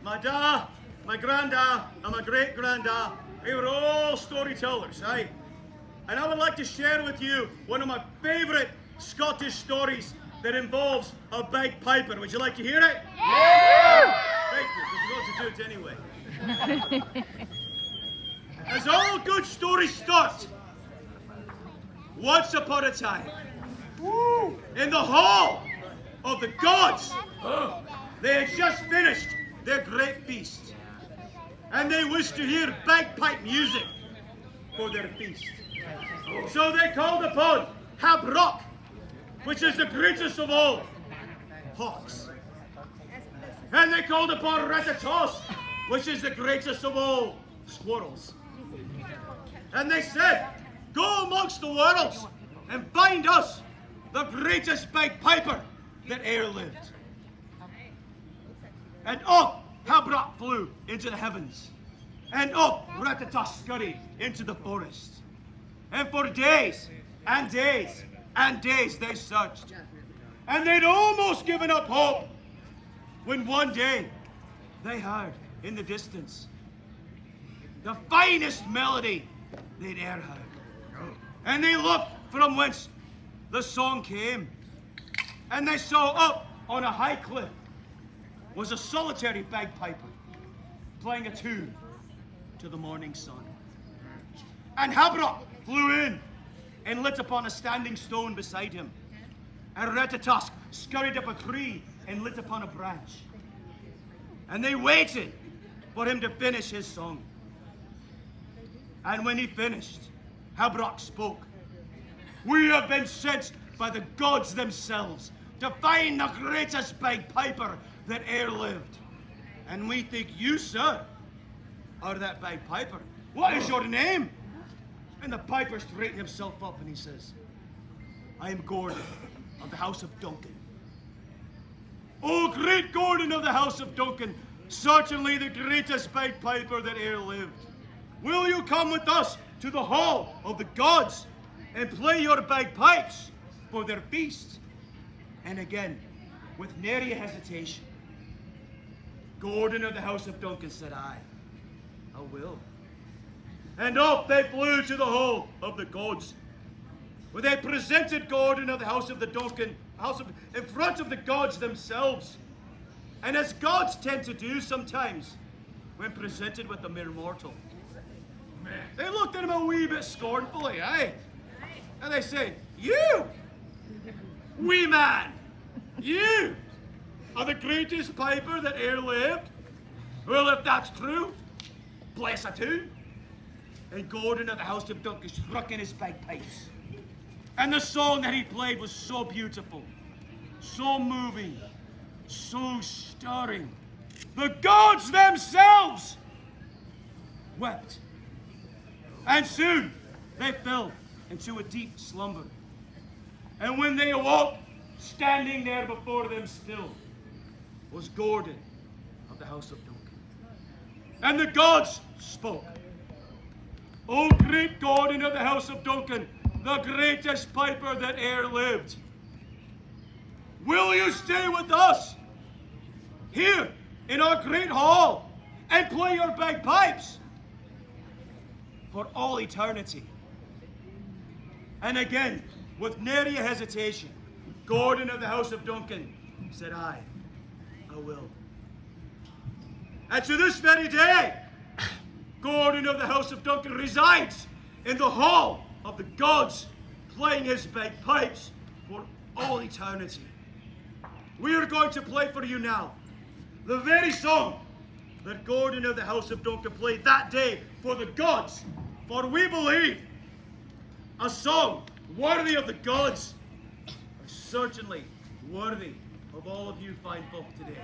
My dad, my granddad, and my great-granddad, they were all storytellers, aye? And I would like to share with you one of my favourite Scottish stories that involves a bagpiper. Would you like to hear it? Yeah! Thank you, because you're going to do it anyway. As all good stories start, once upon a time, in the hall of the gods, they had just finished their great feast, and they wished to hear bagpipe music for their feast. So they called upon Habrock, which is the greatest of all hawks. And they called upon Ratatos, which is the greatest of all squirrels. And they said, go amongst the worlds and find us the greatest bagpiper that e'er lived. And off Habrock flew into the heavens, and off Ratatos scurried into the forest. And for days and days and days they searched. And they'd almost given up hope when one day they heard in the distance the finest melody they'd e'er heard. And they looked from whence the song came, and they saw up on a high cliff was a solitary bagpiper playing a tune to the morning sun. And Habrock flew in and lit upon a standing stone beside him. And Ratatosk scurried up a tree and lit upon a branch. And they waited for him to finish his song. And when he finished, Habrock spoke. We have been sent by the gods themselves to find the greatest bagpiper that e'er lived. And we think you, sir, are that bagpiper. What is your name? And the piper straightened himself up and he says, I am Gordon of the house of Duncan. Oh, great Gordon of the house of Duncan, certainly the greatest bagpiper that e'er lived. Will you come with us to the hall of the gods and play your bagpipes for their feast? And again, with nary a hesitation, Gordon of the house of Duncan said, I will. And off they flew to the hall of the gods, where they presented Gordon of the house of the Duncan, in front of the gods themselves. And as gods tend to do sometimes, when presented with a mere mortal, they looked at him a wee bit scornfully, eh? And they said, you, wee man, you are the greatest piper that e'er lived? Well, if that's true, bless a tune. And Gordon of the house of Duncan struck in his bagpipes. And the song that he played was so beautiful, so moving, so stirring. The gods themselves wept. And soon they fell into a deep slumber. And when they awoke, standing there before them still was Gordon of the house of Duncan. And the gods spoke. O great Gordon of the house of Duncan, the greatest piper that e'er lived, will you stay with us here in our great hall and play your bagpipes for all eternity? And again, with nary a hesitation, Gordon of the house of Duncan said, I will. And to this very day, Gordon of the house of Duncan resides in the hall of the gods, playing his bagpipes for all eternity. We are going to play for you now the very song that Gordon of the house of Duncan played that day for the gods. For we believe a song worthy of the gods is certainly worthy of all of you fine folk today.